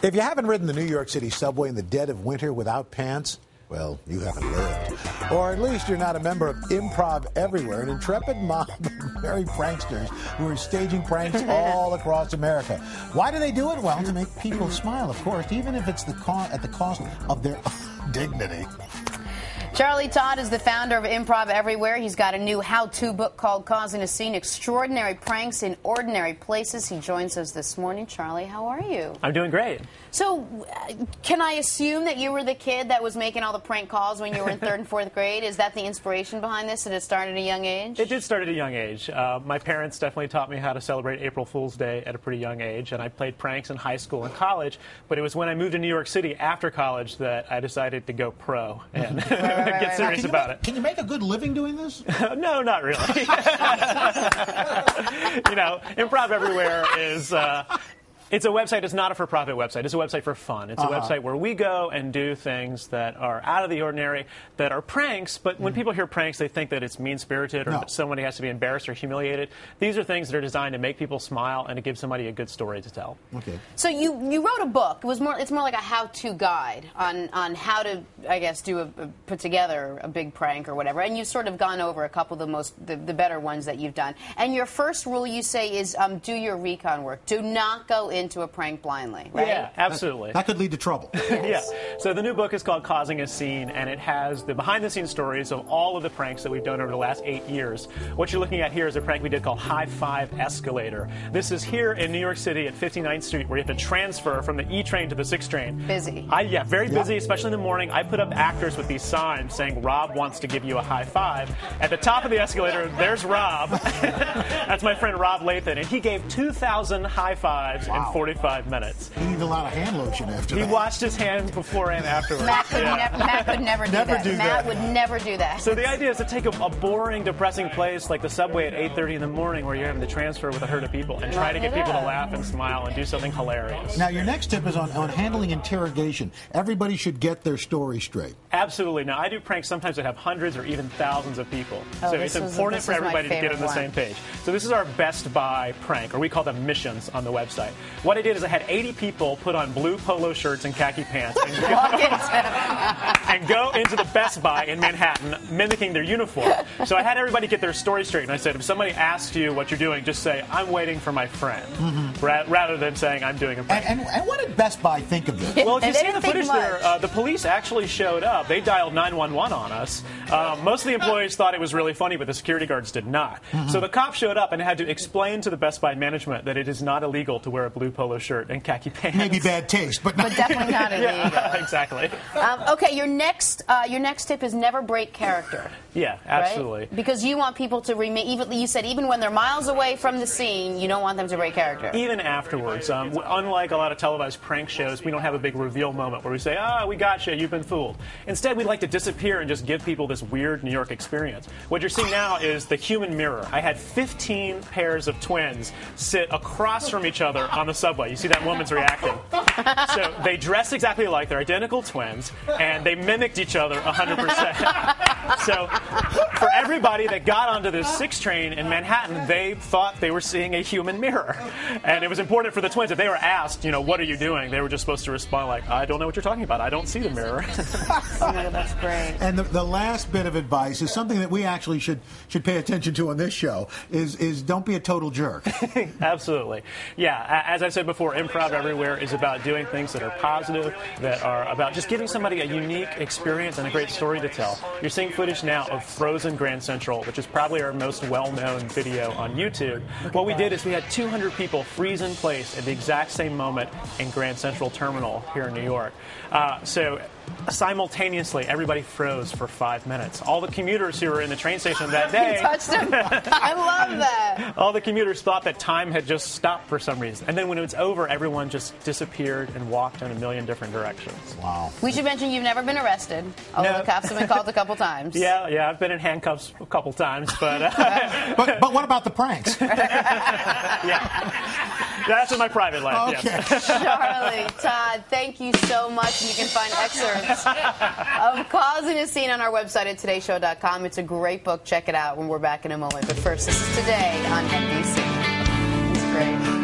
If you haven't ridden the New York City subway in the dead of winter without pants, well, you haven't lived. Or at least you're not a member of Improv Everywhere, an intrepid mob of merry pranksters who are staging pranks all across America. Why do they do it? Well, to make people smile, of course, even if it's at the cost of their dignity. Charlie Todd is the founder of Improv Everywhere. He's got a new how-to book called Causing a Scene, Extraordinary Pranks in Ordinary Places. He joins us this morning. Charlie, how are you? I'm doing great. So, can I assume that you were the kid that was making all the prank calls when you were in 3rd and 4th grade? Is that the inspiration behind this? Did it start at a young age? It did start at a young age. My parents definitely taught me how to celebrate April Fool's Day at a pretty young age, and I played pranks in high school and college, but it was when I moved to New York City after college that I decided to go pro and get serious about it. Can you make a good living doing this? No, not really. Improv Everywhere is... It's a website. It's not a for-profit website. It's a website for fun. It's a website where we go and do things that are out of the ordinary, that are pranks. But when people hear pranks, they think that it's mean-spirited or that somebody has to be embarrassed or humiliated. These are things that are designed to make people smile and to give somebody a good story to tell. Okay. So you wrote a book. It's more like a how-to guide on how to, I guess, put together a big prank or whatever. And you've sort of gone over a couple of the better ones that you've done. And your first rule, you say, is do your recon work. Do not go into a prank blindly, right? Yeah, absolutely. That could lead to trouble. Yeah. So the new book is called Causing a Scene, and it has the behind-the-scenes stories of all of the pranks that we've done over the last 8 years. What you're looking at here is a prank we did called High Five Escalator. This is here in New York City at 59th Street, where you have to transfer from the E train to the 6 train. Busy. Yeah, very busy, especially in the morning. I put up actors with these signs saying, Rob wants to give you a high five. At the top of the escalator, there's Rob. That's my friend Rob Lathan, and he gave 2,000 high fives in 45 minutes. He needed a lot of hand lotion after that. He washed his hands before and afterwards. Matt could never do that. Matt would never do that. So the idea is to take a boring, depressing place like the subway at 8:30 in the morning where you're having to transfer with a herd of people and try to get people to laugh and smile and do something hilarious. Now, your next tip is on handling interrogation. Everybody should get their story straight. Absolutely. Now, I do pranks sometimes that have hundreds or even thousands of people. So it's important for everybody to get on the same page. So this is our Best Buy prank, or we call them missions on the website. What I did is I had 80 people put on blue polo shirts and khaki pants and go into the Best Buy in Manhattan, mimicking their uniform. So I had everybody get their story straight, and I said, if somebody asks you what you're doing, just say, I'm waiting for my friend, rather than saying I'm doing a prank. And what did Best Buy think of this? Well, if you see the footage there, the police actually showed up. They dialed 911 on us. Most of the employees thought it was really funny, but the security guards did not. So the cop showed up and had to explain to the Best Buy management that it is not illegal to wear a blue polo shirt and khaki pants. Maybe bad taste, but definitely not illegal. Yeah, exactly. Okay, your next tip is never break character. Yeah, absolutely. Right? Because you want people to remain. You said even when they're miles away from the scene, you don't want them to break character. Even afterwards. Unlike a lot of televised prank shows, we don't have a big reveal moment where we say, we got you, you've been fooled. Instead, we like to disappear and just give people this weird New York experience. What you're seeing now is the human mirror. I had 15 pairs of twins sit across from each other on the subway. You see that woman's reacting. So they dress exactly alike. They're identical twins, and they mimicked each other 100%. So for everybody that got onto this 6 train in Manhattan, they thought they were seeing a human mirror. And it was important for the twins. If they were asked, what are you doing? They were just supposed to respond like, I don't know what you're talking about. I don't see the mirror. Oh, that's great. And the last bit of advice is something that we actually should pay attention to on this show, is don't be a total jerk. Absolutely. Yeah, as I said before, Improv Everywhere is about doing things that are positive, that are about just giving somebody a unique experience and a great story to tell. You're seeing footage now of Frozen Grand Central, which is probably our most well-known video on YouTube. What we did is we had 200 people freeze in place at the exact same moment in Grand Central Terminal here in New York. So simultaneously, everybody froze for 5 minutes. All the commuters who were in the train station that day... You touched him. I love that. All the commuters thought that time had just stopped for some reason. And then when it was over, everyone just disappeared and walked in a million different directions. Wow. We should mention you've never been arrested, although the cops have been called a couple times. Yeah, I've been in handcuffs a couple times, but... but what about the pranks? Yeah. That's in my private life, okay. Yes. Charlie Todd, thank you so much. And you can find excerpts of Causing a Scene on our website at todayshow.com. It's a great book. Check it out when we're back in a moment. But first, this is Today on NBC. It's great.